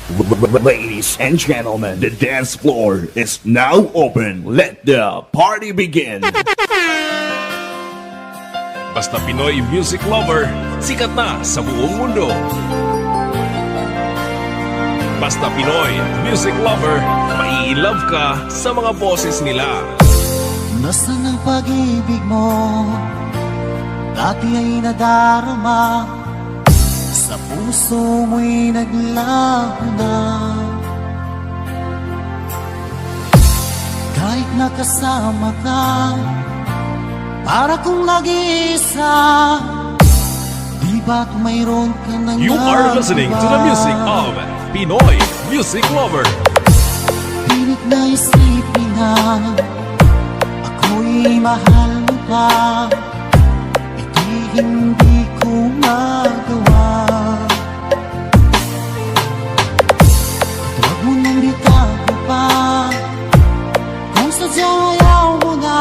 Ladies and gentlemen, the dance floor is now open. Let the party begin. Basta Pinoy music lover, sikat na sa buong mundo. Basta Pinoy music lover, mai-love ka sa mga boses nila. Nasaan ang pag-ibig mo? Dati ay nadarama, sa puso mo'y naglaho na. Kahit nakasama ka, para kong nag-iisa, di ba't mayroon ka nang You are listening to the music of Pinoy Music Lover. Pilit na isipin na ako'y mahal mo pa, ito'y hindi ko magawa. Huwag mo nang bitago pa, kung sadyang ayaw mo na.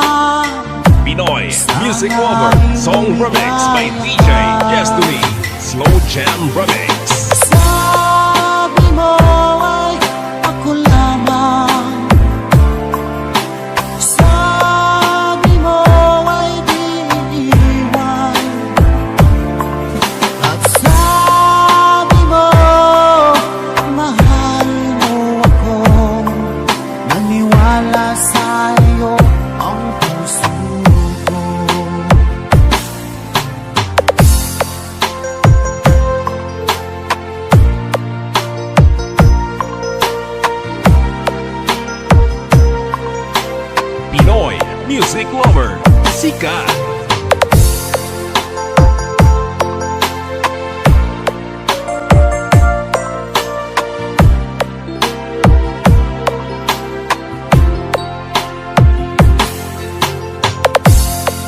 Pinoy Music Lover Song Remix by DJ Destiny Slow Jam Remix. Sabi mo ay ako lamang, sabi mo ay di iiwan, at sabi mo mahal mo ako. Naniwala sa'yo ang puso ko. Pinoy Music Lover, sikat.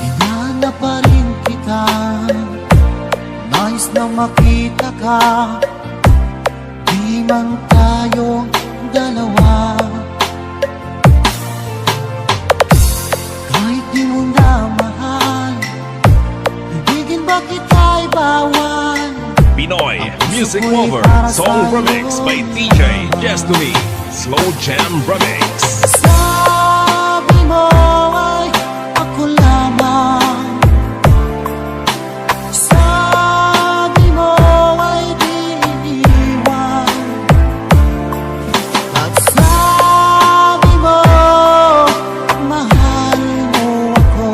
Hinahanap pa rin kita, nais na makita ka, di man tayong dalawa. Kahit di mo na mahal, ibigin ba kita'y bawal? Pinoy Music Lover Song Remix by DJ Destiny Slow Jam Remix. Sabi mo ay ako lamang, sabi mo ay di iiwan, at sabi mo mahal mo ako.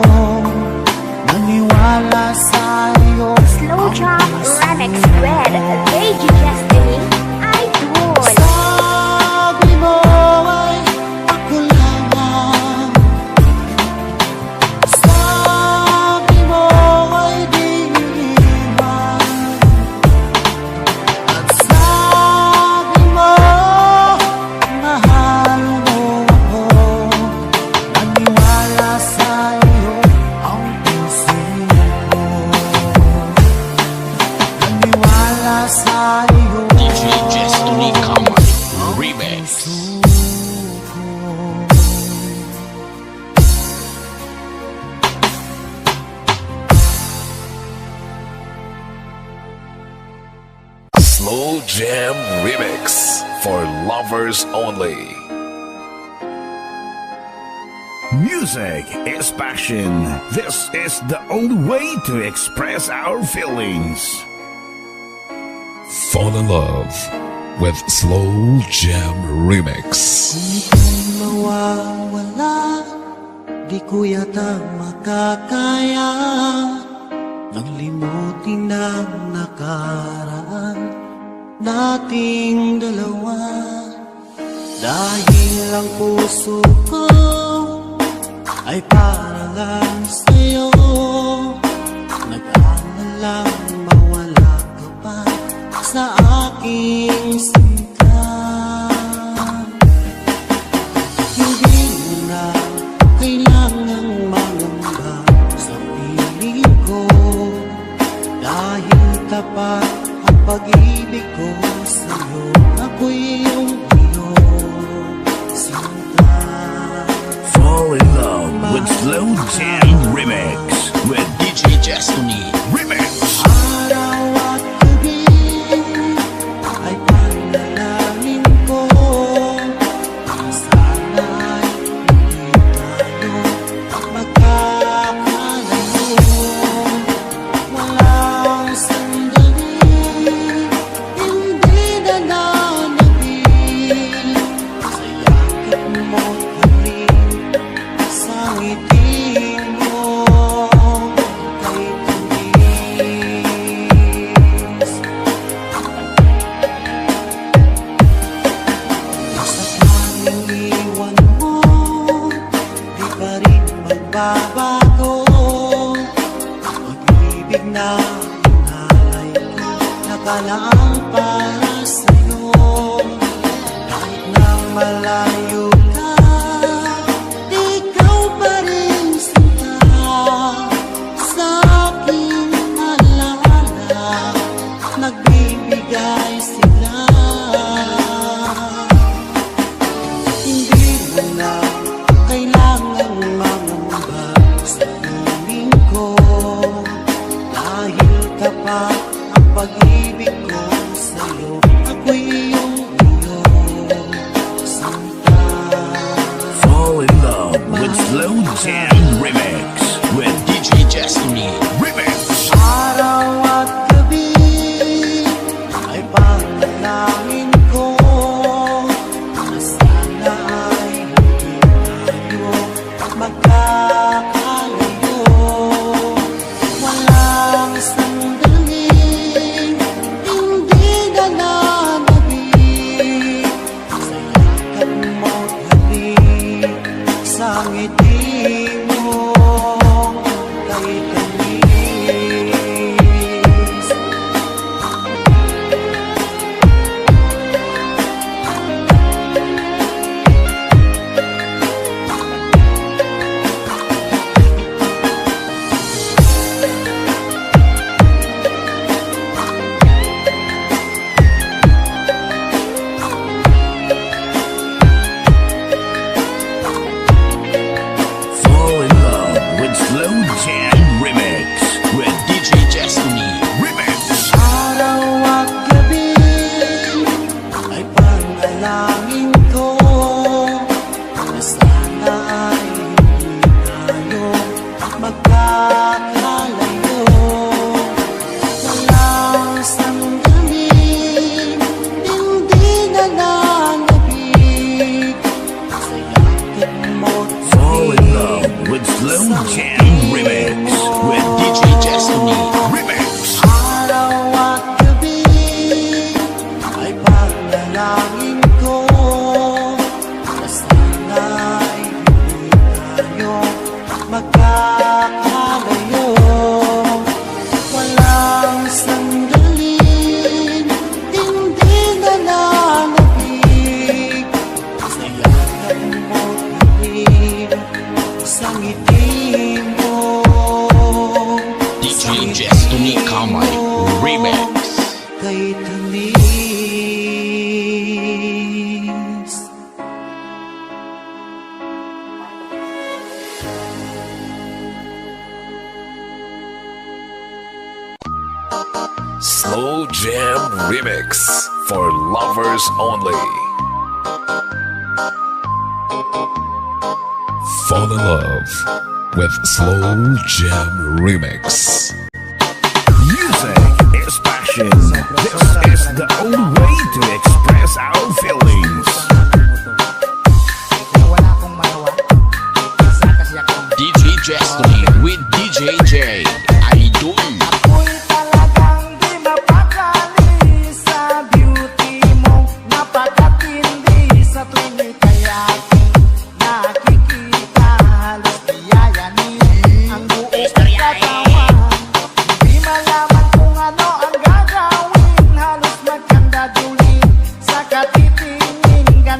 Naniwala sa'yo Slow Jam Remix with DJ Destiny Idol. sabi mo ay ako lamang, sabi mo ay di iiwan, at sabi mo mahal mo ako. Naniwala sa'yo ang puso ko. Naniwala sa'yo DJ Destiny Common Remix. Slow Jam Remix for lovers only. Music is passion. This is the only way to express our feelings. Fall in love with Slow Jam Remix. Ika'y mawawala, di ko yata makakaya nang limutin ang nakaraan nating dalawa. Dahil ang puso ko ay para lang sa'yo, nag-aalalang mawala ka pa sa aking sinta. Hindi mo na kailangang mangamba sa piling ko, dahil tapat ang pag-ibig ko sa'yo. Ako'y iyong sinta. Fall in love with Slow Jam Remix with DJ Destiny Remix. Araw at gabi ay panalangin magbabago. Pag-ibig na hinalay ko, nakalaang para sa'yo. Kahit na malayo ka, ikaw pa rin sinta sa aking alaala. Nagbibigay sila. Hindi mo na kailangang mangamba sa piling ko, dahil tapat ang pag-ibig ko sa'yo. Ako'y iyong sinta. Fall in love with Slow Jam Remix with DJ Destiny. Remix. Araw at gabi ay panalangin ko na sana ay hindi tayo magkakalayo. Walang sandaling hindi na nanabig sa yakap mo't halik, sa ngiti mo kay tamis. Fall in love with Slow Jam Remix with DJ Destiny. Remix. Araw at gabi ay panalangin ko na sana ay hindi tayo magkakalayo. Walang sandaling hindi na nanabig sa yakap mo't Fall in love with Slow Jam Remix with DJ Destiny. Remix. araw at gabi ay panalangin ko na sana ay hindi tayo magkakalayo. Walang sandaling hindi na nanabig sa yakap mo't halik, sa ngiti mo. DJ Destiny Kamay. Remix. Kay tamis. Slow Jam Remix for lovers only. Fall in love with Slow Jam Remix. Music is passion. This is the only way to express our feelings. DJ Destiny with DJ J. Idol. Ako'y talagang di mapakali sa beauty mo. Napakatindi sa tuwing ika'y aking nakikita. Halos iyayanin ang buong katawan. Di malaman kung ano ang gagawin. Halos magkandadulin sa katitingin ka.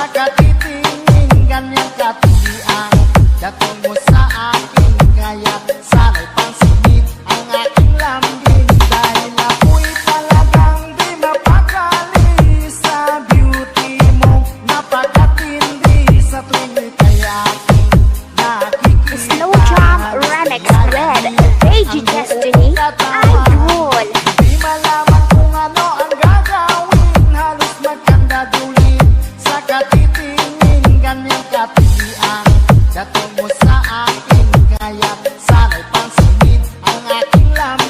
sa katitingin, ganyang katilian. Dating mo sa akin, kaya sana'y pansinin ang aking lambing. Dahil ako'y talagang di mapakali sa beauty mo, napakatindi sa tuwing ika'y aking nakikita. Slow Jam Remix with DJ Destiny Idol. Di malaman kung ano ang gagawin, halos magkandadulin sa katitingin, ganyang katilian. Dating mo sa akin, kaya sana'y pansinin ang aking lambing.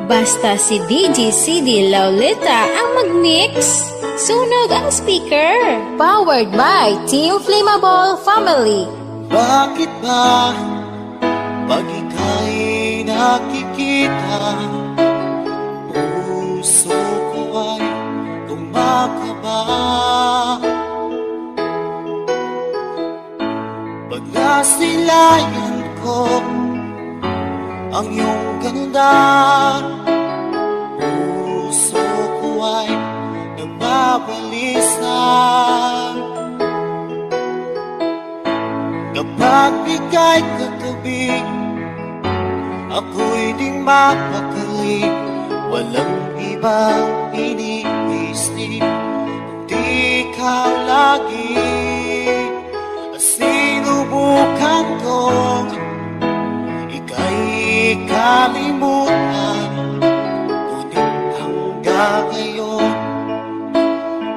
Basta si DJ CD Laulita ang mag-mix. Sunog ang speaker. Powered by Team Flammable Family. Bakit ba pag ika'y nakikita, puso ko ay kumakaba? Pag nasilayan ko ang iyong ganda, puso ko ay nagbabalisa. Kapag ika'y katabi, ako'y di mapakali. Walang ibang iniisip, kundi ikaw lagi. Sinubukan kong ika'y kalimutan, ngunit hanggang ngayon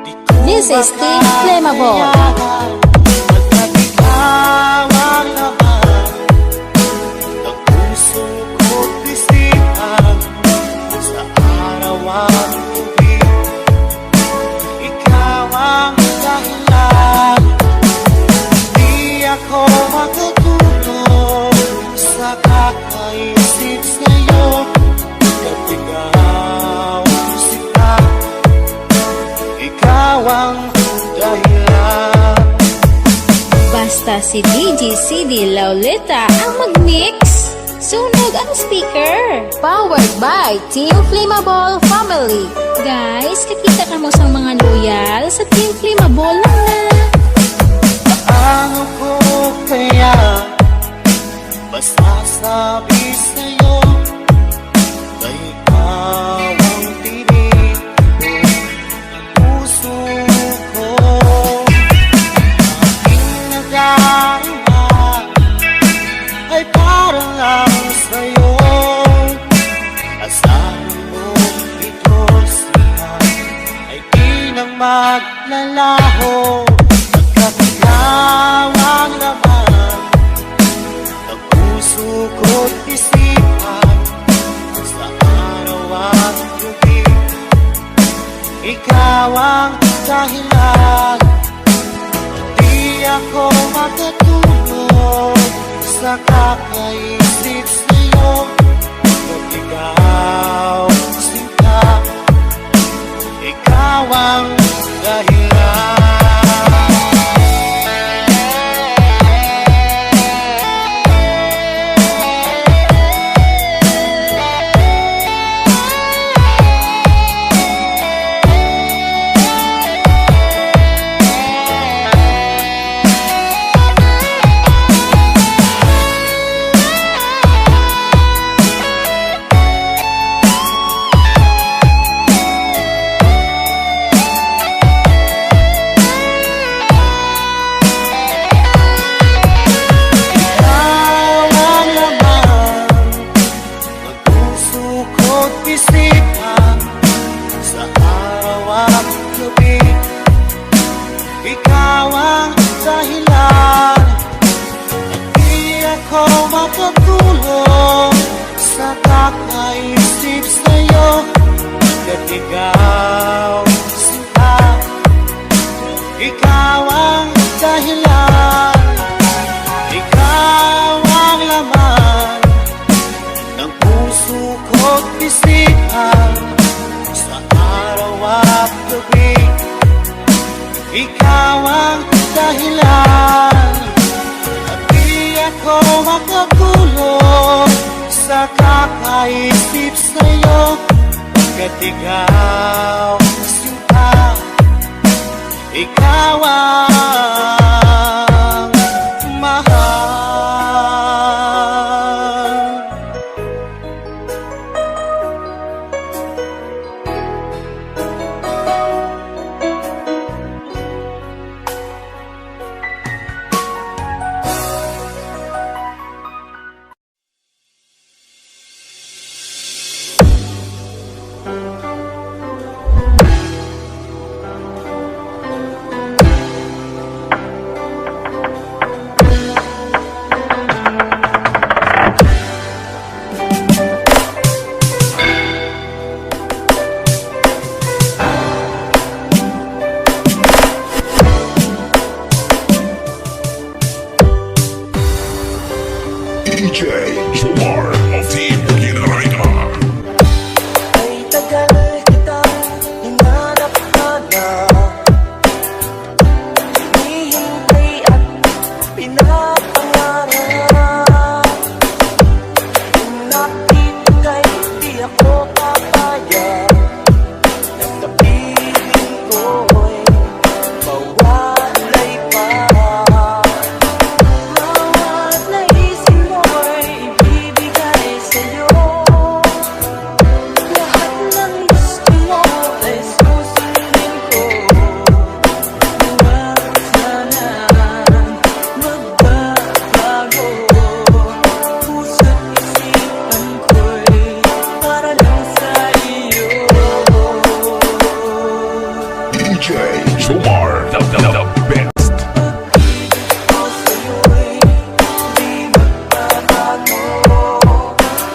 di ko This is Team Flammable. Pagkat ikaw ang laman ng puso ko't isipan, sa araw at gabi ikaw ang dahilan. Di ako makatulog sa kakaisip sa'yo, at ikaw sila, ikaw ang dahilan. Basta si DJ CD Laulita ang mag-mix. Sunog ang speaker. Powered by Team Flammable Family. Guys, kakita ka mo sa mga loyal sa Team Flammable lang na. Paano ko kaya masasabi sa'yo na ikaw ang tinig ng puso ko? Aking nagdarama ay parang lang sa'yo. Asahan mo ito siya ay di nang maglalaho. Pagkat ikaw ang laman ng puso ko't isipan, sa araw at gabi ikaw ang dahilan. Di ako makatulog sa kakaisip sa'yo, kung ikaw sinta, ikaw ang dahilan. pagbisita sa araw at gabi. Ikaw ang dahilan at di ako makatulog sa kakaisip sa'yo. Pagkat ikaw sinta, ikaw ang mahal. DJ Jomar of Team Ginaraina. Ay tagal kitang hinanap-hanap, hinihintay at pinapangarap. Kung nakitigay, di ako papayag. Nagkapiling ko'y mawalay pa. Bawat naisip mo'y ibibigay sa'yo. Lahat ng gusto mo ay susundin ko. Huwag sanang magbabago. Puso't isipan ko'y para lang sa iyo. DJ Jomar, the best. Pag-ibig ko sa'yo'y di magbabago.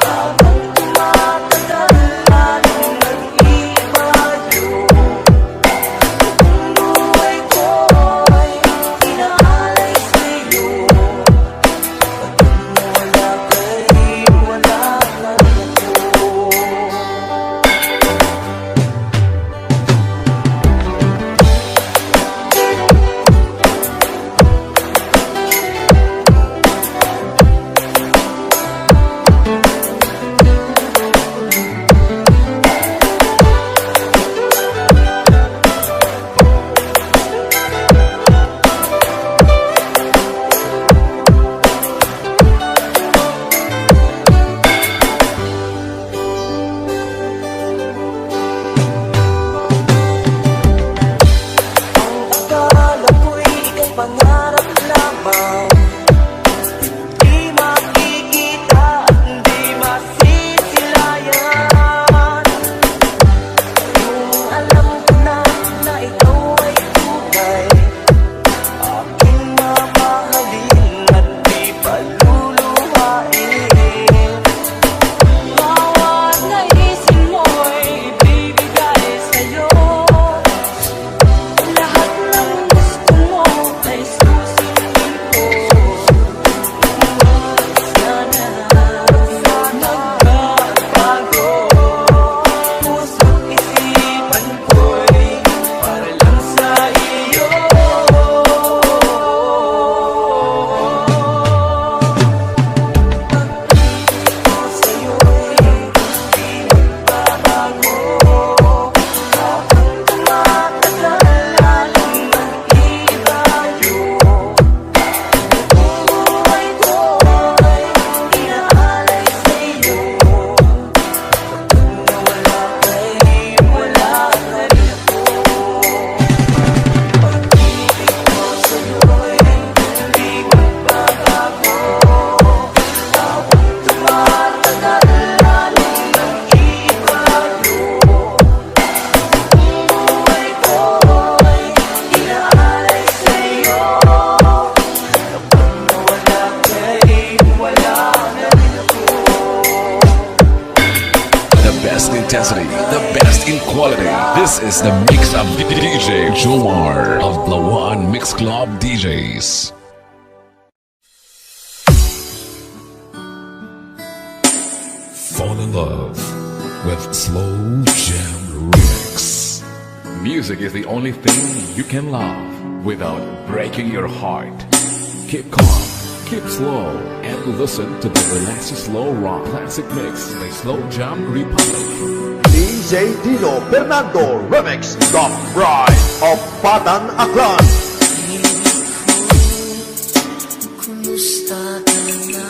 Habang tumatagal, lalong nag-iibayo. Ang buhay ko'y inaalay sa'yo. Pag wala ka'y wala na rin ako. Akala ko'y ika'y pangarap lamang, di makikita at di masisilayan. Yung alam ko na ikaw ay tunay, aking mamahalin at di paluluhain. Bawat naisip mo'y ibibigay sa'yo. Lahat ng gusto mo ay susundin ko. Huwag sana magbabago. Puso't isipan ko'y para lang sa iyo. Pag-ibig ko sa'yo'y di magbabago. Habang tumatagal, lalong nag-iibayo. Ang buhay ko'y inaalay sa'yo. Kapag nawala ka'y wala na rin ako. Pag-ibig ko sa'yo'y di magbabago. Habang tumatagal, lalong nag-iibayo. Ang buhay ko'y inaalay sa'yo. Kapag nawala ka'y wala na rin ako. The best intensity, the best in quality. This is the mix of DJ Jomar of Lawan Mix Club DJs. Fall in love with Slow Jam Remix. Music is the only thing you can love without breaking your heart. Keep calm, keep slow, and listen to the relaxing slow rock classic mix by Slow Jam Republic. DJ Dino Fernando Remix, The Bride of Patan Aklan. Kumusta ka na?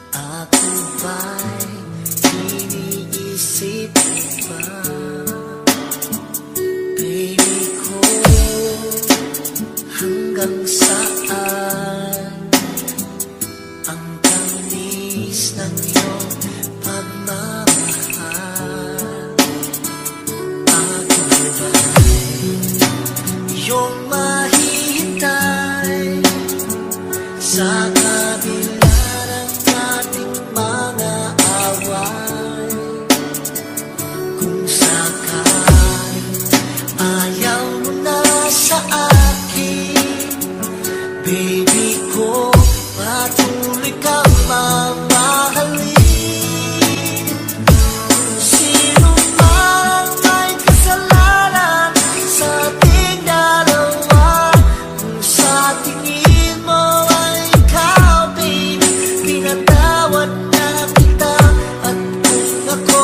Ako ba'y iniisip pa? Baby ko, hanggang saan ang tamis ng iyong pagmamahal? Ako ba'y iyong mahihintay sa kabila ng ating mga away? Kung sakaling ayaw mo na sa akin, baby ko, patuloy kang mamahalin. Kung sino man may kasalanan sa ating dalawa, kung sa tingin mo ay ikaw, baby, pinatawad na kita. At kung ako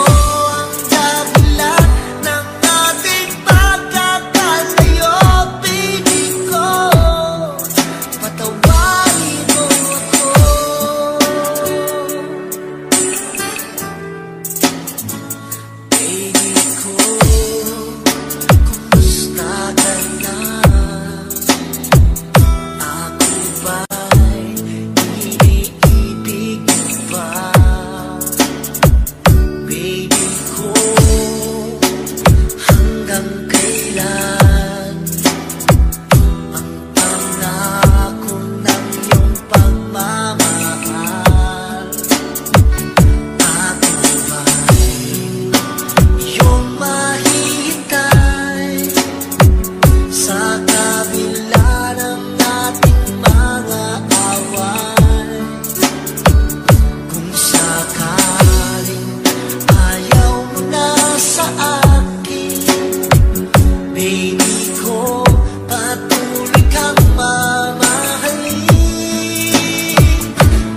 ang dahilan ng ating pagkakalayo, baby ko, patawarin mo ako. Baby ko, kumusta ka na? Ako ba'y iniibig mo pa? Baby ko, hanggang kailan ang pangako ng iyong pagmamahal? Ako ba'y iyong mahihintay sa kabila ng ating mga away? Kung sakaling ayaw mo na sa akin, baby ko, patuloy kang mamahalin.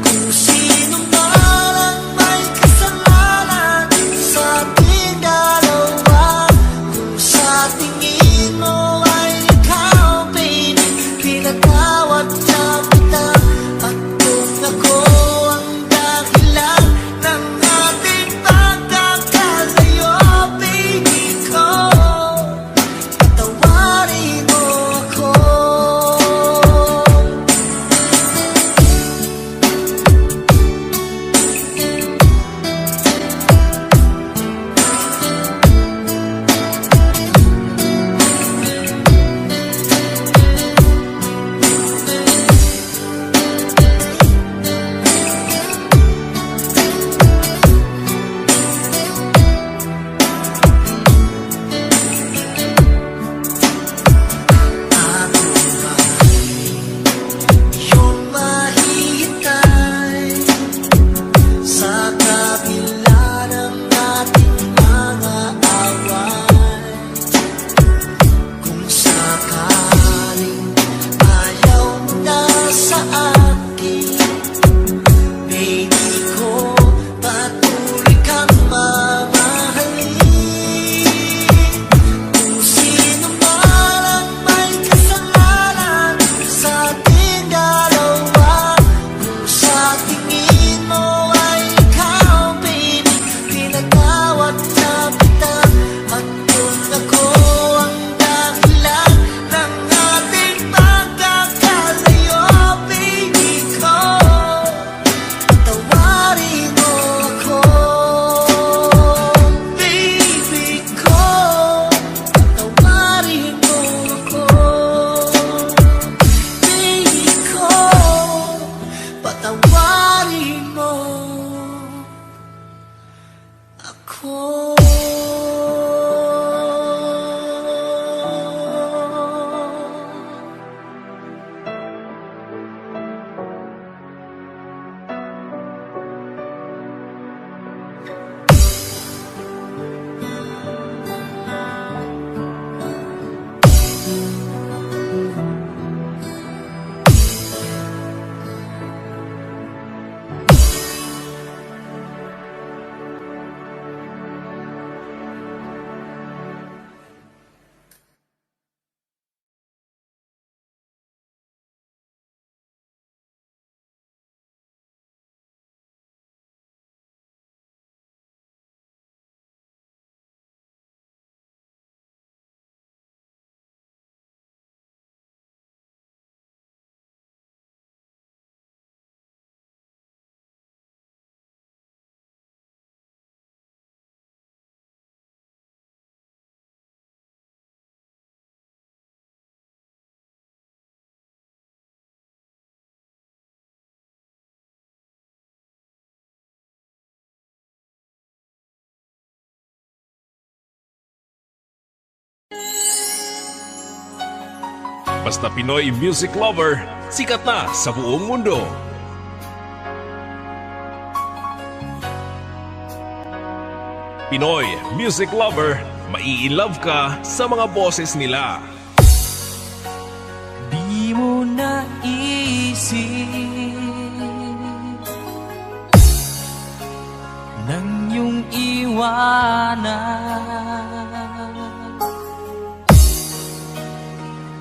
Kung sino man ang may kasalanan sa ating dalawa, kung sa tingin mo ay ikaw, baby, pinatawad na kita. At kung ako ang dahilan ng ating pagkakalayo, baby ko, patawarin mo ako. Ako ba'y iyong mahihintay sa kabila ng ating mga away? Kung sakaling ayaw mo na sa akin, baby ko, patuloy kang mamahalin. Kung sino man ang may kasalanan sa ating dalawa, kung sa tingin mo ay ikaw, baby, pinatawad na kita. At kung ako ang dahilan ng ating pagkakalayo, baby ko, patawarin mo ako. Baby ko, patawarin mo ako. Baby ko, patawarin mo ako. Basta Pinoy music lover, sikat na sa buong mundo. Pinoy music lover, mai-love ka sa mga boses nila. Di mo naisip nang iyong iwanan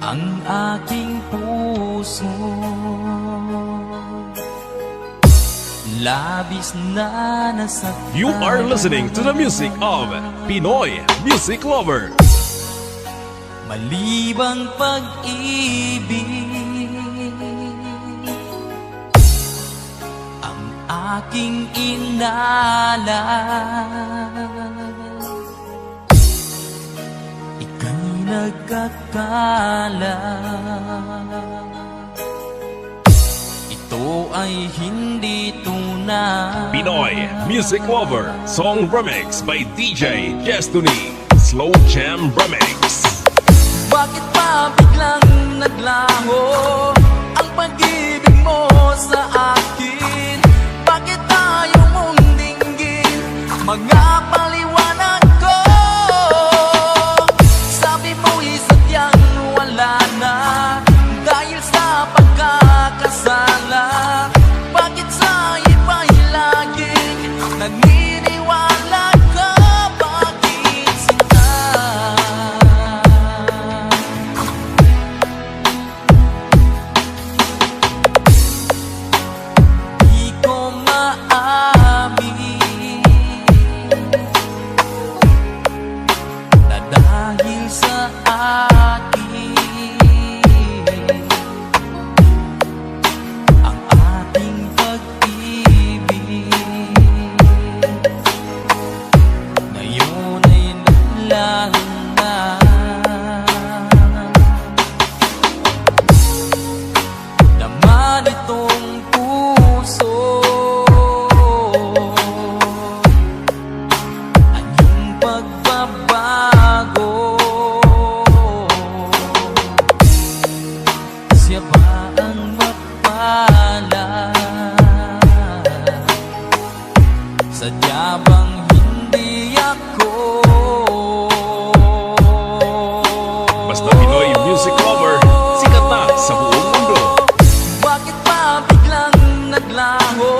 ang aking puso, labis na nasaktan. You are listening to the music of Pinoy music lover. Malibang pag-ibig ang aking inalan, ika'y nagkakala. Ito ay hindi tunay. Pinoy music lover, song remix by DJ Destiny, Slow Jam Remix. Bakit pa biglang naglaho ang pag-ibig mo sa akin? Bakit tayo mong dinggin mga paliwanag ko? Sabi mo'y sadyang wala na dahil sa pagkakasala. Bakit sa iba'y laging naniniwala ka? Bakit sila? Di ko maamin na dahil sa akin ang ating pag-ibig ngayon ay naglaho na. Naman itong puso ang iyong pagbabago. Siya ba ang mapala? Sadya bang hindi ako? Basta Pinoy music lover, sikat na sa buong mundo. Bakit pa biglang naglaho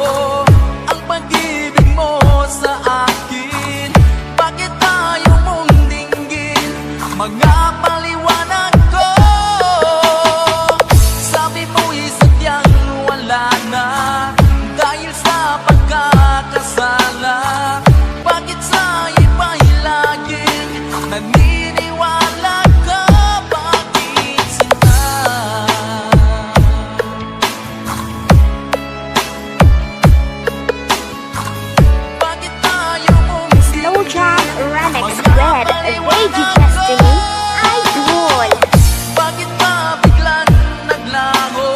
ang pag-ibig mo sa akin? Bakit tayo mong dinggin mga paliwanag ko? Sabi mo'y sadyang wala na dahil sa pagkakasala. Bakit sa iba'y laging naniniwala ka? Bakit sila? Bakit tayo mong Slow Jam Remix with Lady Destiny, Idol. Bakit pa biglang naglaho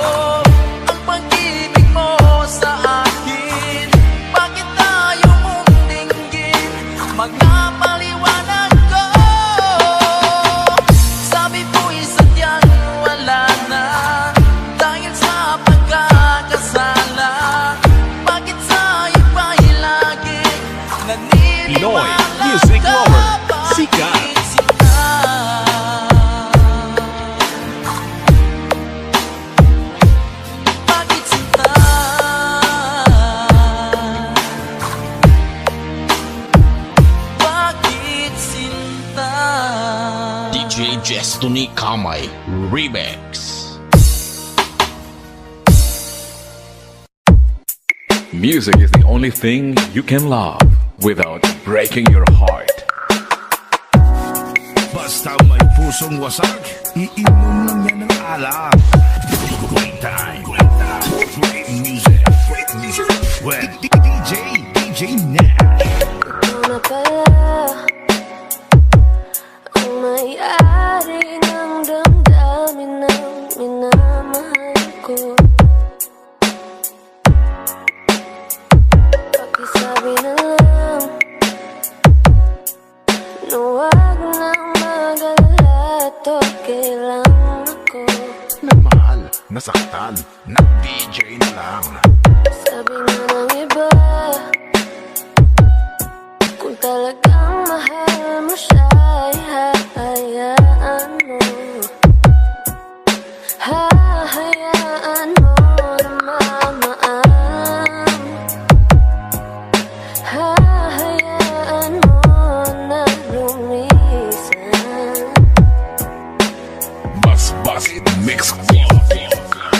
ang pag-ibig mo sa akin? Bakit tayo mong dinggin mga paliwanag ko? Sabi mo'y sadyang wala na dahil sa pagkakasala. Bakit sa iba'y laging Pinoy naniniwala music ka? lover, sikat. Bakit sila? Bakit sila? Bakit sinta? DJ Destiny Kamay Remix. Music is the only thing you can love without breaking your heart. Basta may pusong wasak, iinom lang yan ng alak. Great time, great music with DJ Nash. Ikaw na pala ang may-ari ng damdamin ng minamahal ko. Pakisabi na lang na huwag nang mag-alala at okay lang ako. nasaktan, nag-DJ na lang. Sabi nga ng iba, kung talagang mahal mo siya, ay hahayaan mo. Hahayaan mo na mamaam. Hahayaan mo na lumisan. Bas Mix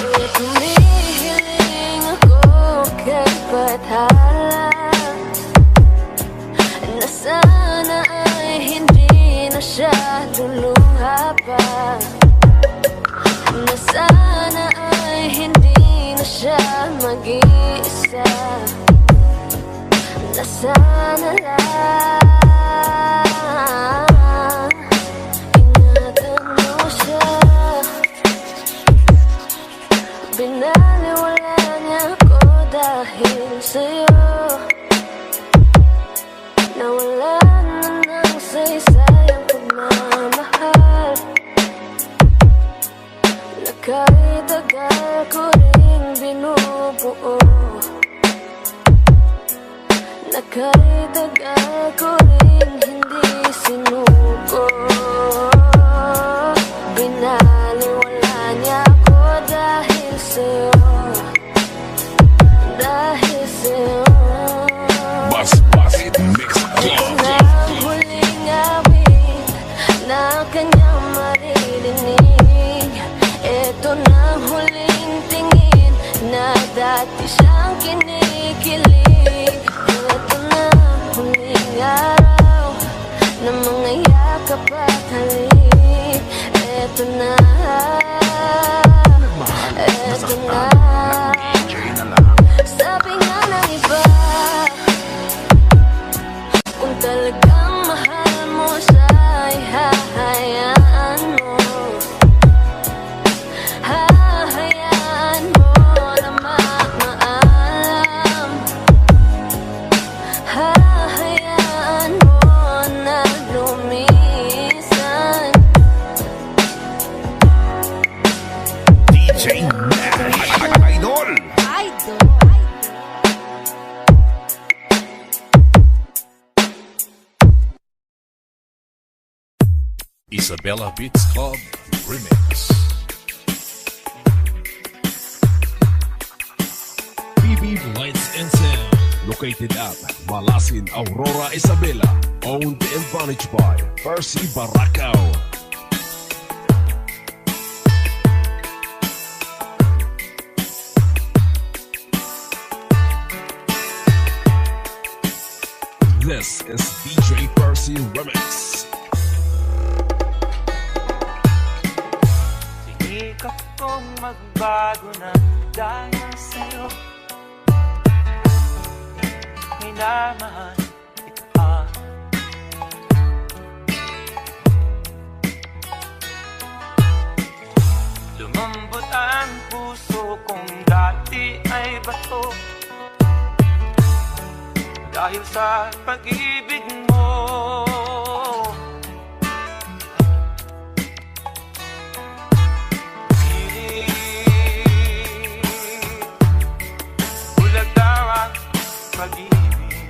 Kaya tumihiling ako kay Bathala, na sana ay hindi na siya luluha pa, na sana ay hindi na siya mag-iisa, na sana lang ingatan mo siya. Binaliwala niya ako dahil sa'yo, nawalan na ng saysay ang pagmamahal, na kahit tagal ko rin binubuo, na kahit tagal ko rin hindi sinuko. Binaliwala niya ako dahil sa'yo, dahil sa'yo. Bas Mix Na huling awit na kanyang maririnig, eto na huling tingin na dati siyang kinikilig. Eto na huling araw na mga yakap at halik. Eto na, eto na. Sabi nga ng iba, kung talagang mahal mo siya, ay hahayaan mo. Hahayaan mo na magmaalam. Hahayaan mo na lumisan. DJ Nash, Idol. Isabella Beats Club Remix. PB Lights and Sound, located at Malasin, Aurora, Isabela, owned and managed by Percy Baracao. This is DJ Percy Remix. Sinikap kong magbago na dahil sa'yo. Minamahal kita. Lumambot ang puso kong dati ay bato, dahil sa pag-ibig mo. Bulag daw ang pag-ibig,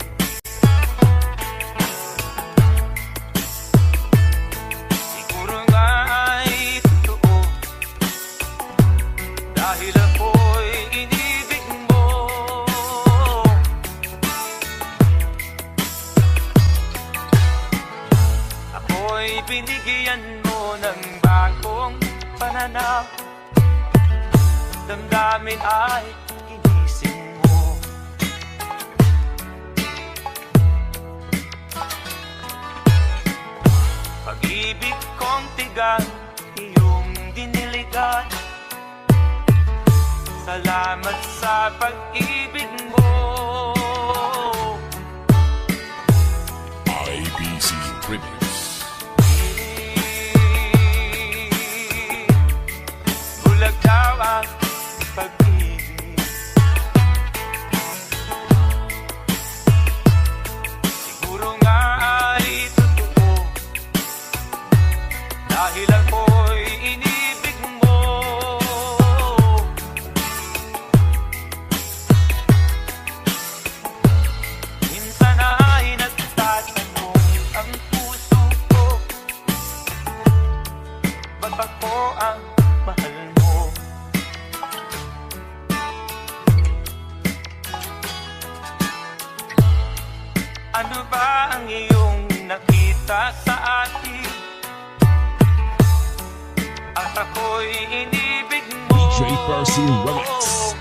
siguro nga ay totoo, dahil ako'y inibig mo. Ako'y binigyan mo ng bagong pananaw, damdamin ay ginising mo. Pag-ibig kong tigang iyong diniligan, salamat sa pag-ibig mo. IBC Remix. Bulag daw ang pag-ibig, siguro nga ay totoo, dahil ako'y inibig mo. Ano ba ang iyong nakita sa akin? At ako'y inibig mo. DJ Percy Remix.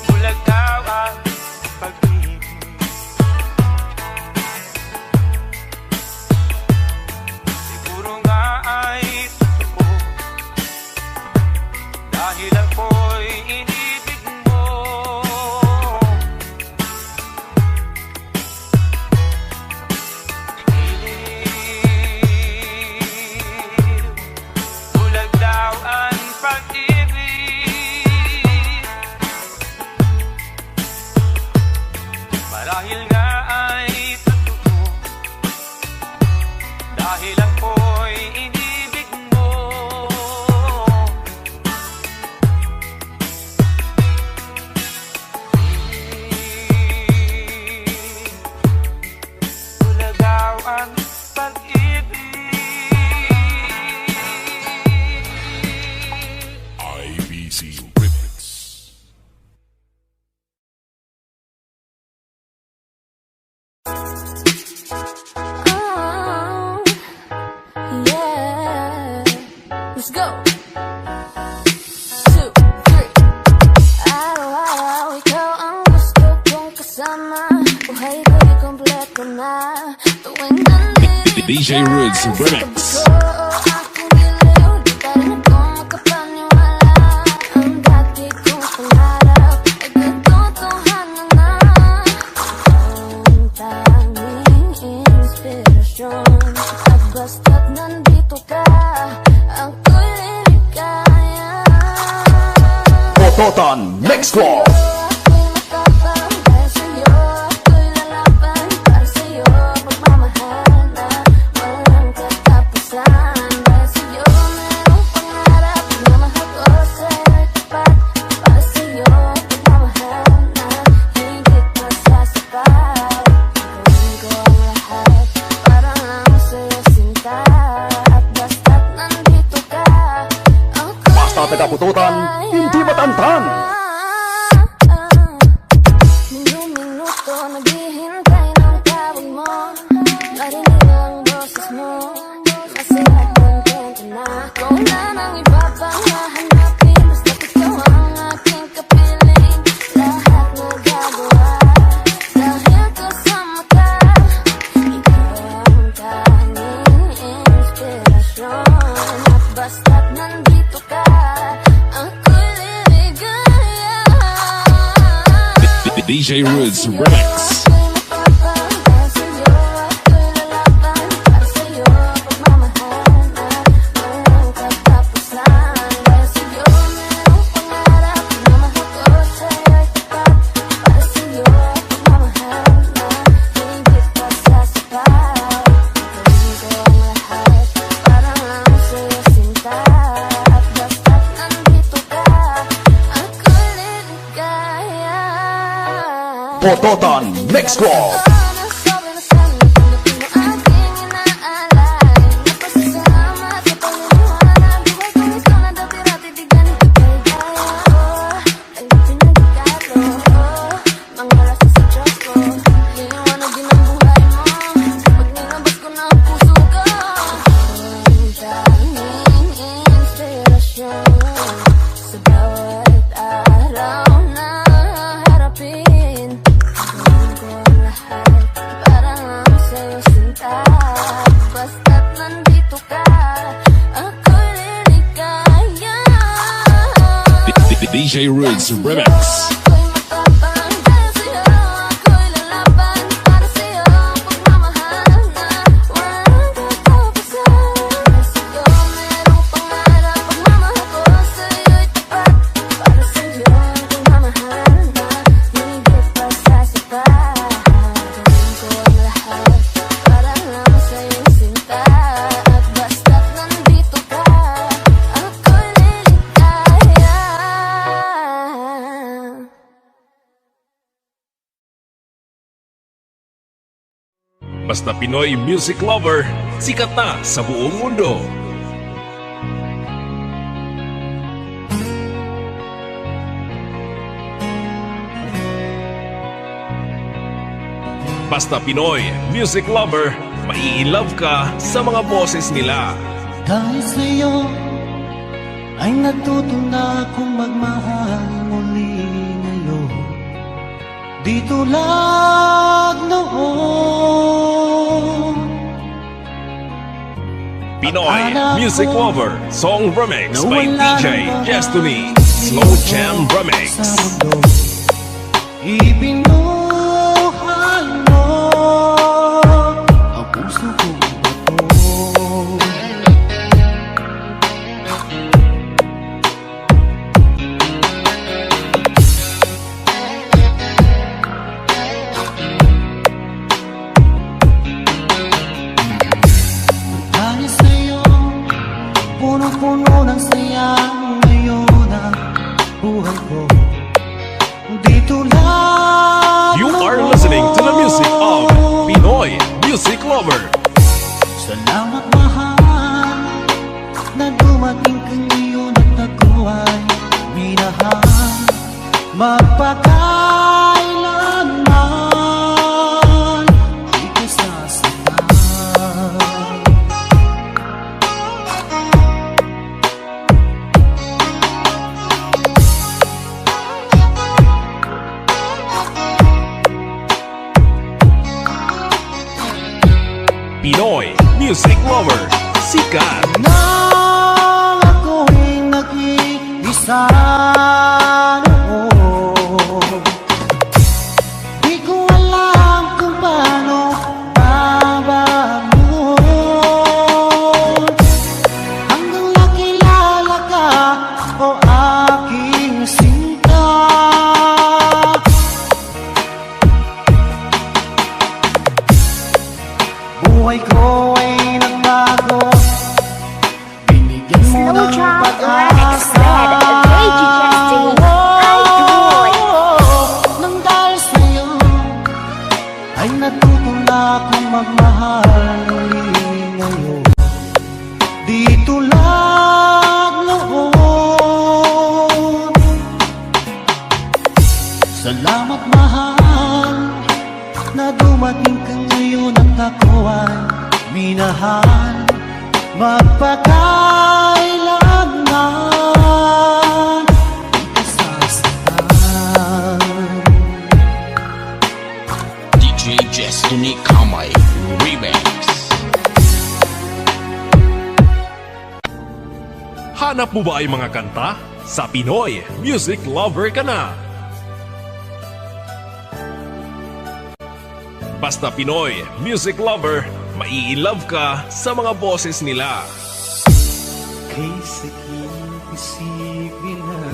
Bulag daw ang pag-ibig. Siguro nga ay totoo, dahil ako'y inibig mo. Bulag daw ang pag-ibig, marahil nga ay totoo, dahil ako'y inibig mo. Bulag daw ang pag-ibig. IBC Remix. Oh, yeah. Let's go. 2, 3. Araw-araw ikaw ang gusto kong kasama. Buhay ko'y kompleto na. Tuwing nandito DJ Rids Remix. akong giliw, di pa rin ako makapaniwala. Ang dati kong pangarap ay katotohanan na. Ang tanging inspirasyon, at basta't nandito ka, ako'y liligaya. Pototan Next Club. Ako'y matapang dahil sa'yo, ako'y lalaban para sa'yo. Pagmamahal na walang katapusan, dahil sa'yo merong pangarap. Pagmamahal ko sa'yo'y tapat, para sa'yo pagmamahal na higit pa sa sapat. Gawin ko ang lahat para lang sa'yo sinta, at basta't nandito ka, ako'y Basta taga-pututan, hindi matantan. Minuto naghihintay ng tawag mo, narinig ang boses mo, masaya kontento na. Ikaw na nang iba pang hahanapin, basta't ikaw ang aking kapiling. Lahat nagagawa dahil kasama ka, ikaw ang tanging inspirasyon, at basta't nandito ka, ako'y liligaya. DJ Rids Remix. Ako'y matapang dahil sa'yo, ako'y lalaban para sa'yo. Pagmamahal na walang katapusan, dahil sa'yo merong pangarap. Pagmamahal ko sa'yo'y tapat, para sa'yo pagmamahal na higit pa sa sapat. Gawin ko ang lahat para lang sa'yo sinta, at basta't nandito ka, ako'y liligaya. Pototan Next Club. Sa bawat araw na harapin, gawin ko ang lahat para lang sa'yo sinta, basta't nandito ka, ako'y liligaya. DJ Rids Remix. Ako'y matapang dahil sa'yo, ako'y lalaban para sa'yo. Pagmamahal na walang katapusan, dahil sa'yo merong pangarap. Pagmamahal ko sa'yo'y tapat, para sa'yo pagmamahal na higit pa sa sapat. Gawin ko ang lahat para lang sa'yo sinta, at basta't nandito ka, ako'y liligaya. Basta Pinoy music lover, sikat na sa buong mundo. Basta Pinoy Music Lover, mai-love ka sa mga boses nila. Dahil sa'yo ay natuto na akong magmahal muli ngayon. Di tulad noon. Pinoy Music Lover Song Remix by DJ Destiny Slow Jam Remix. Ibinuhay mo ang puso kong bato. Dahil sa'yo, punong-puno ng saya ngayon ang buhay ko. Di tulad You are listening to the music of Pinoy Music Lover. Salamat mahal na dumating ka ngayon at ako ay minahal. Magpakailanman di ka sasaktan. Pinoy Music Lover, sikat. Nang ako'y nag-iisa noon, di ko alam kung paano babangon. Hanggang nakilala ka, o aking sinta. Buhay ko ay nagbago, binigyan mo Slow ng Jam Remix pag-asa. with DJ Destiny. Idol. Nang dahil sa'yo ay natuto na akong magmahal muli ngayon. Di tulad noon. Salamat mahal na dumating ka ngayon at ako ay minahal. Magpakailanman di ka sasaktan. DJ Destiny Kamay Remix. Hanap mo ba ay mga kanta? Sa Pinoy Music Lover ka na. Basta Pinoy Music Lover, mai-love ka sa mga boses nila. Kay sakit isipin na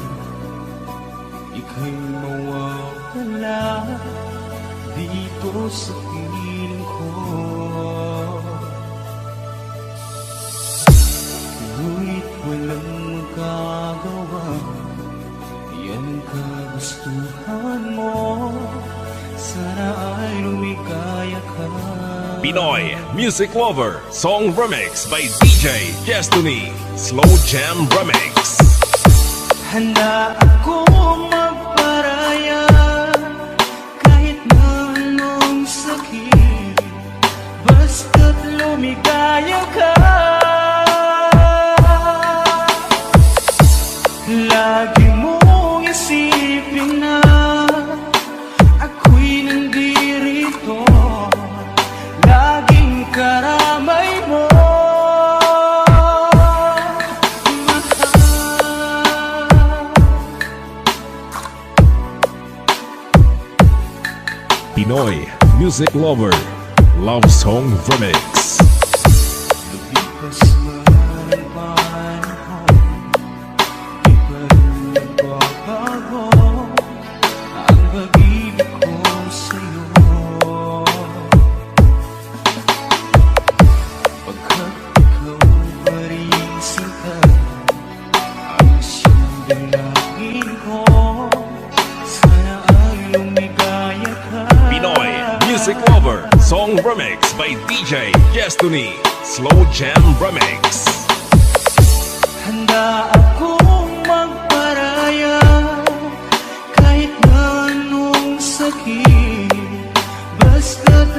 ika'y mawawala dito sa piling ko. Ngunit walang magagawa, yan kagustuhan mo. Sana ay lumikaya ka. Pinoy Music Lover Song Remix by DJ Destiny Slow Jam Remix. Handa ako magparaya kahit na anong sakit, basta't lumigaya ka. Lagi mong isipin na ako'y nandirito, laging karamay mo. Pinoy Music Lover Love Song Remix. Lumipas man ang panahon, di pa rin nagbabago ang pag-ibig ko sa'yo. Pagkat ikaw pa rin sinta, ang siyang dalangin ko. Sana ay lumigaya ka. Pinoy Music Lover Song Remix by DJ Destiny Slow Jam Remix. Handa akong magparaya kahit na anong sakit, basta't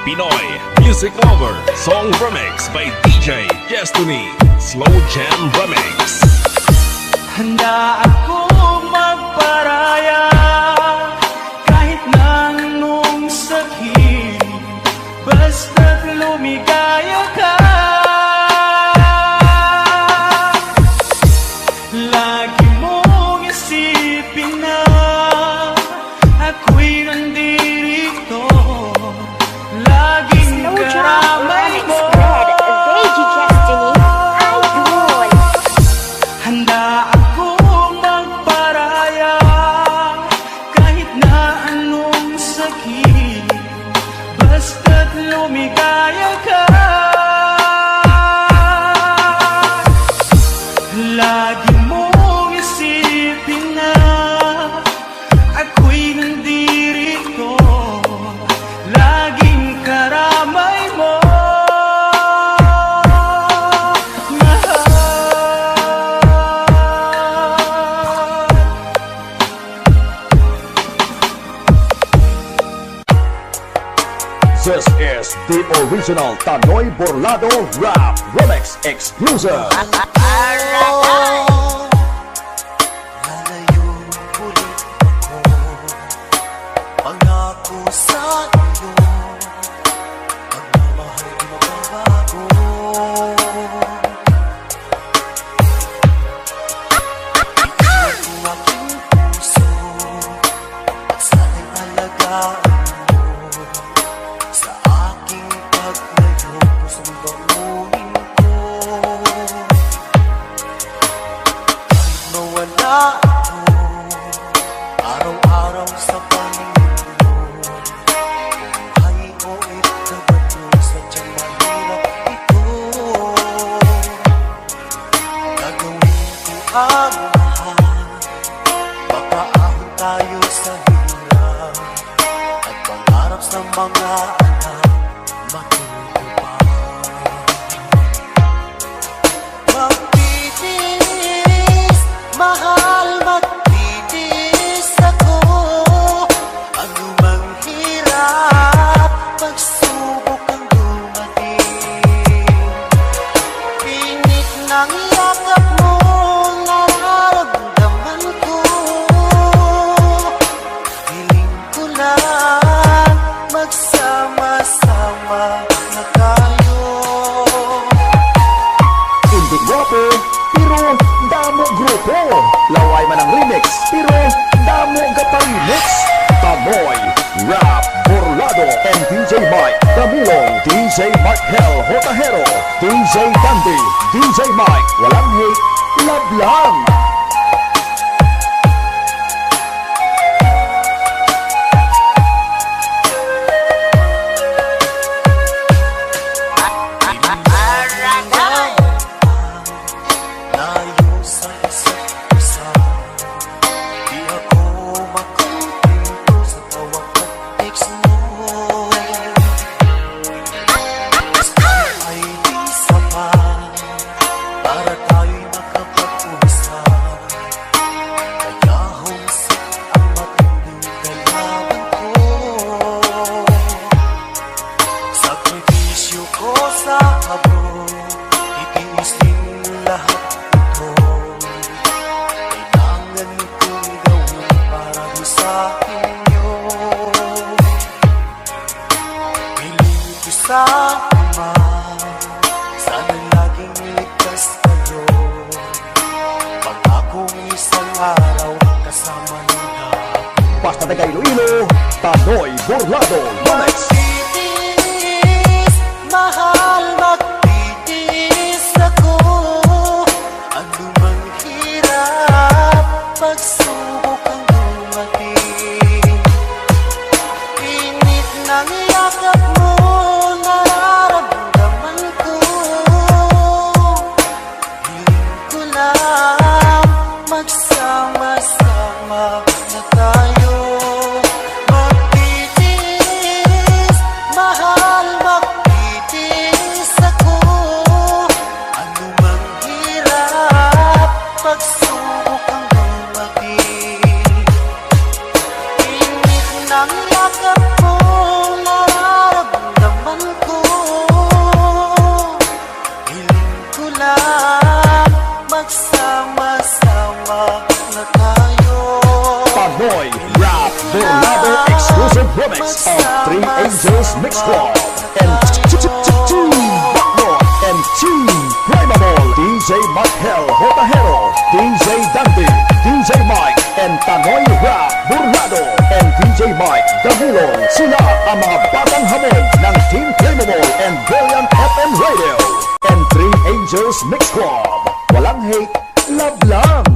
Pinoy Music Lover Song Remix by DJ Destiny Slow Jam Remix. Handa akong magparaya kahit na anong sakit, basta't lumigaya ka. Lagi mong isipin na ako'y nandirito, laging Slow Jam karamay Remix mo. Red, DJ Destiny, Idol. Handa akong magparaya kahit na anong sakit, basta't lumigaya ka. Lagi mong isipin na ako'y nandirito, laging karamay mo. This is the original Tanoy Burlado Rap Remix exclusive. Lalayo ulit ako, pangako sa iyo, pagmamahal di mababago. Iiwan ko aking puso at sana'y alagaan mo. Sa aking paglayo, pusong bangunin ko. Kahit mawala ako, araw-araw sa Panginoon. Buhay o itabato, sadyang mahirap ito. Gagawin ko ang lahat, makaahon tayo sa hirap, at pangarap sa mga anak matutupad. Magtitiis, mahal, magtitiis ako. Ano mang hirap, pagsubok ang dumating. Pinit ng yakap mo, nararamdaman ko. Hiling ko lang, magsama-sama na tayo. Hindi guwapo, pero damo grupo. Laway man ang remix, pero damo gapa-remix. Tanoy Rap Burlado and DJ Mike Camilong, DJ Mark Hell Hotahero, DJ Dandy, DJ Mike, walang hate, love lang. Layo sa isa't isa, di ako makontento sa tawag at text mo. Basta ay di sapat para tayo'y makapag-usap. Kaya homesick ang matinding kailangan ko. Sakripisyo ko sa habog, itiis din lahat ito. Kailangan kong gawin para di sa inyo. Piling ko sa Ama, sana laging ligtas kayo. Pangakong isang araw kasama nila. Basta taga Iloilo, Tanoy Burlado Remix. Magtitiis, mahal, magtitiis ako. Ano mang hirap, pagsubok ang dumating. Pinit ng yakap mo, nararamdaman ko. Hiling ko lang, magsama-sama na tayo. Magtitiis, mahal, magtitiis ako. Ano mang hirap, pagsubok ang dumating. Init ng yakap mo, nararamdaman Burlado exclusive remix of Three Angels Mix Club and Team Backnor and Team Primabol, DJ Michael Hotahero, DJ Dante, DJ Mike and Tanoy Rap Burlado and DJ Mike Damilon. Sila ang mga batang hamon ng Team Primabol and Brilliant FM Radio and Three Angels Mix Club. Walang hate, love lang.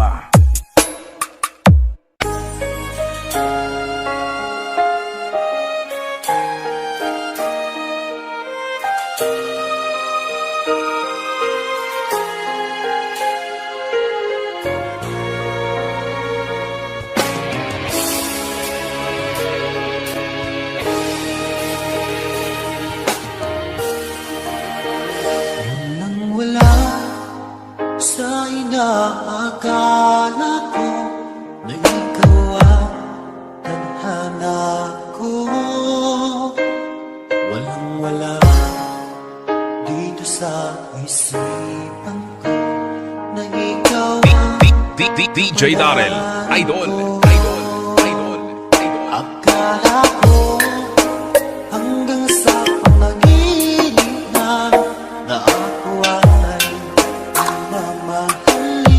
Sa inaakala ko na ikaw ang tadhana ko, walang-wala dito sa isipan ko na ikaw ang DJ Darrell, idol. akala ko hanggang sa panaginip na ako ay mamahalin.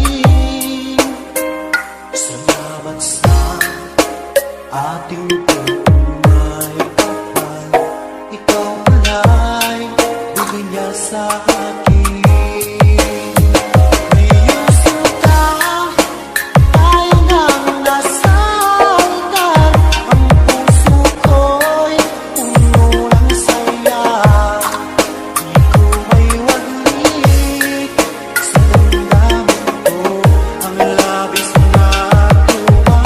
Salamat sa ating pagmay kapal, ikaw ay bigay niya sa akin. Ngayong sinta ay nang nasaltan, ang puso ko'y puno ng saya. Di ko may waglit sa damdamin ko ang labis na tuwa.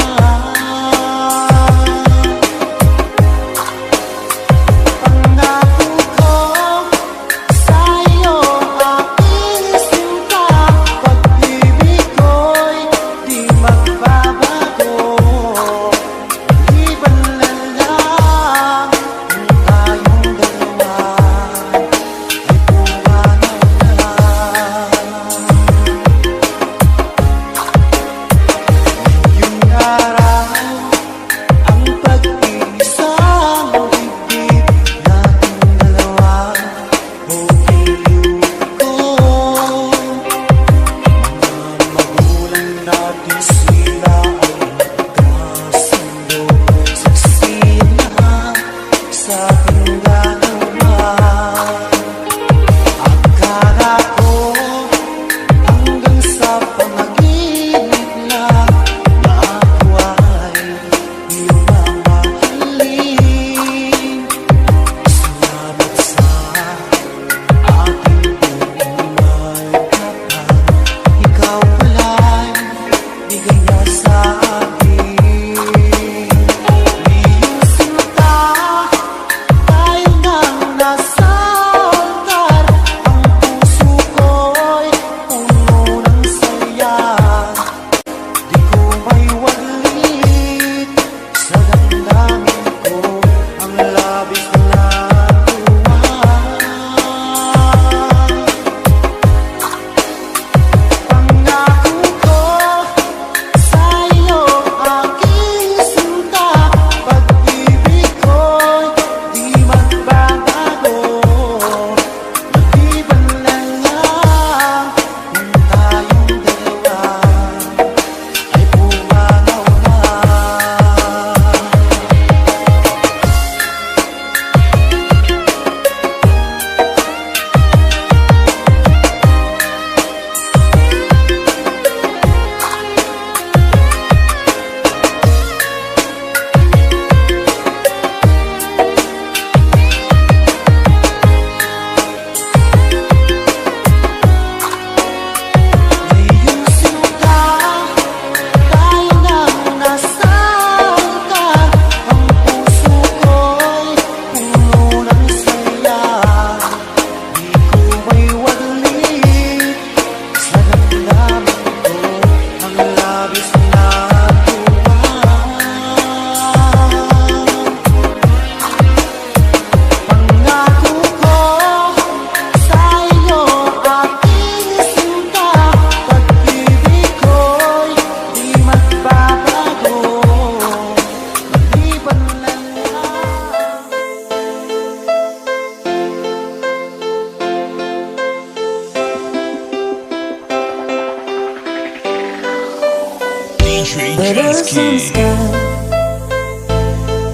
Jansky.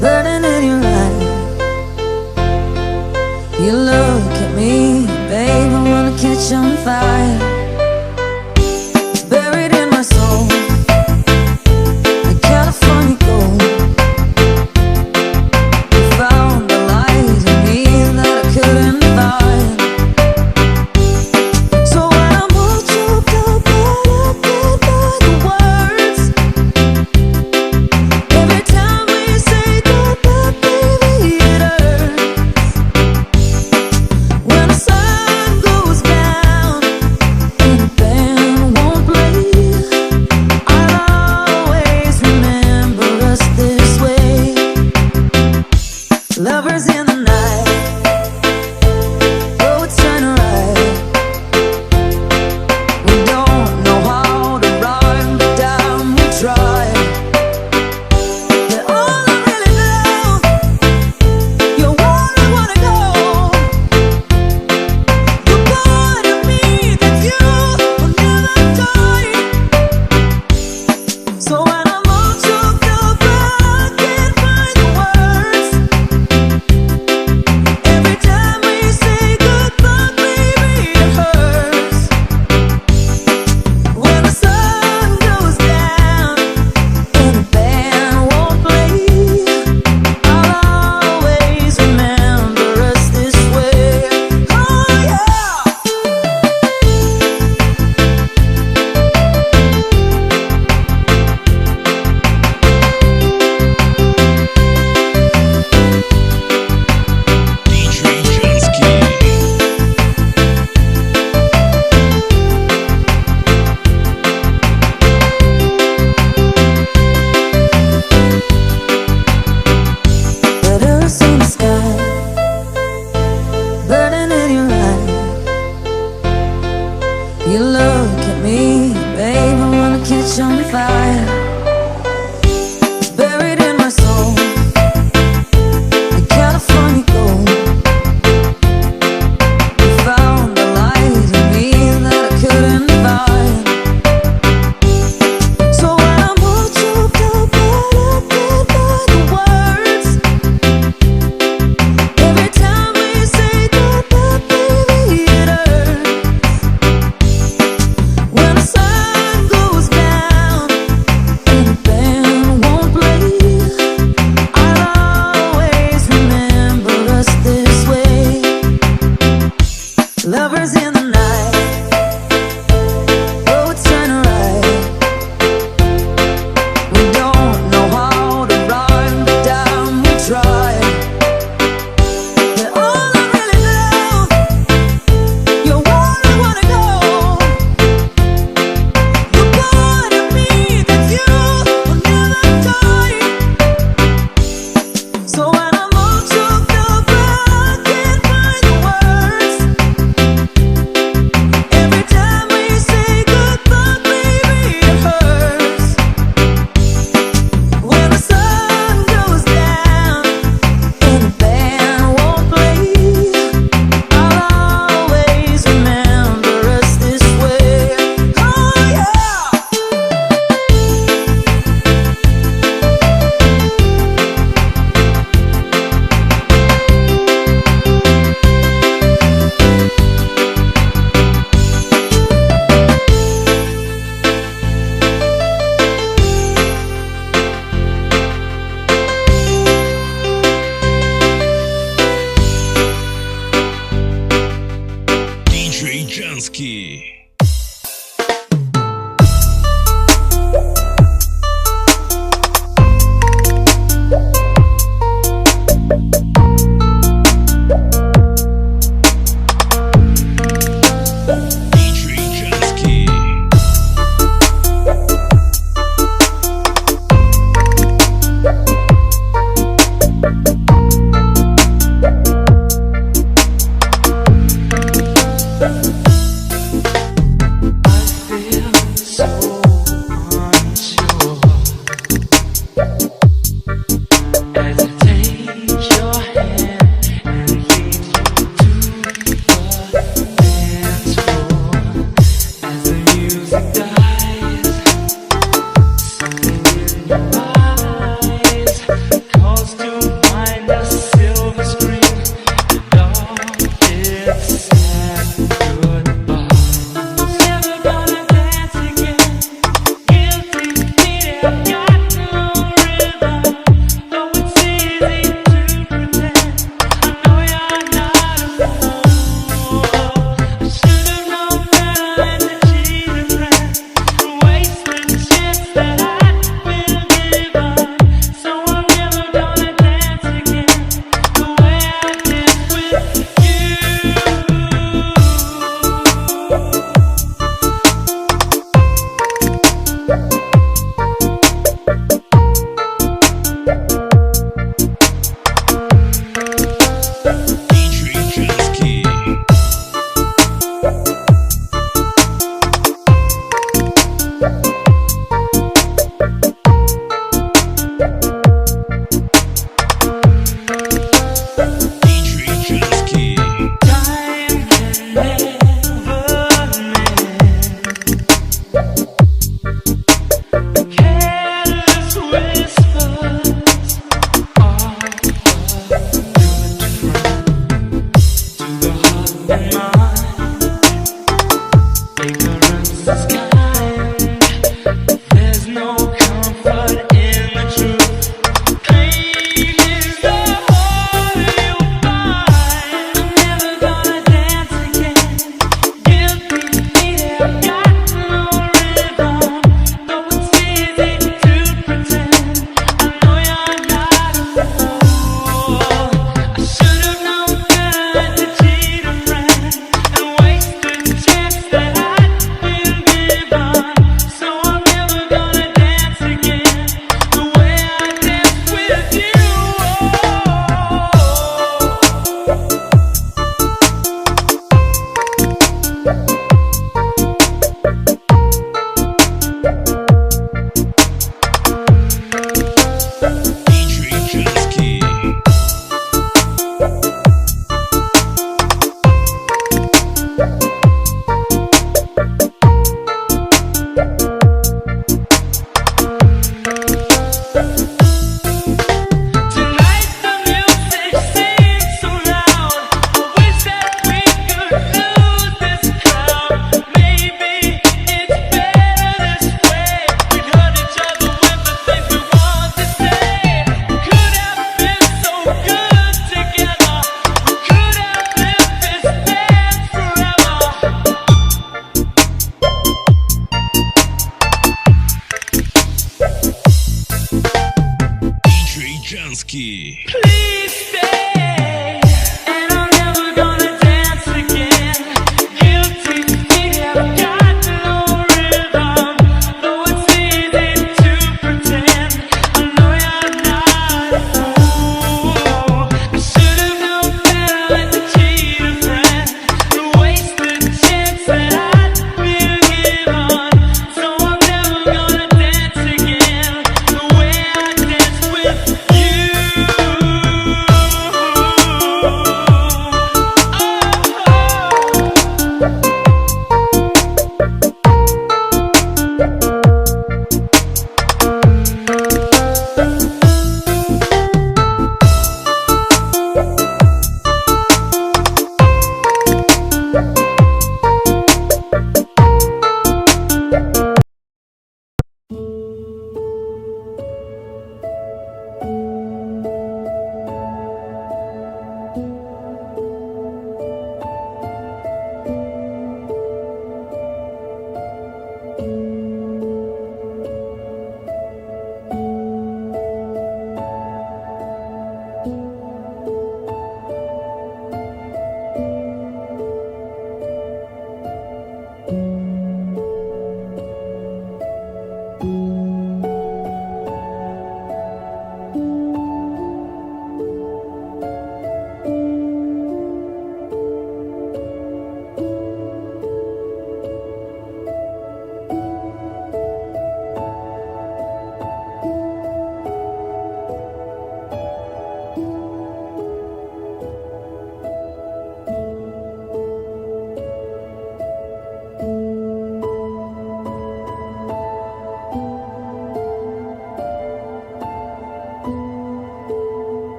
Burning in your eyes. You look at me, babe, I wanna catch on fire. It's buried in my soul, like California gold. You found the light in me that I couldn't find. So when I'm all choked up and I can't find the words, every time we say goodbye, baby, it hurts. When the sun goes down and the band won't play, I'll always remember us this way. Lovers in the night, roads turn right. We don't know how to rhyme, but damn, we try. You're all I really know. You're where I wanna go. The part of me that's you will never die. So when I'm all choked up, I can't find the words. Every time we say goodbye, baby, it hurts. When the sun goes down and the band won't play, I'll always remember us this way. Oh yeah. DJ Jansky. Letters in the sky, burning in your eyes. You look at me, babe, I wanna catch on fire. It's buried in my soul, like California gold. You found the light in me that I couldn't find. So when I'm all choked up and I can't find the words, every time we say goodbye, baby, it hurts. When the sun goes down and the band won't play, I'll always remember us this way. Lovers in the night, roads turn right. We don't know how to rhyme, but damn, we try. You're all I really know. You're where I wanna go. The part of me that's you will never die. So when I'm all choked up, I can't find the words. Every time we say goodbye, baby, it hurts. When the sun goes down and the band won't play, I'll always remember us this way. Oh yeah. DJ Jansky. DJ Jansky. As I take your hand Mikey. Please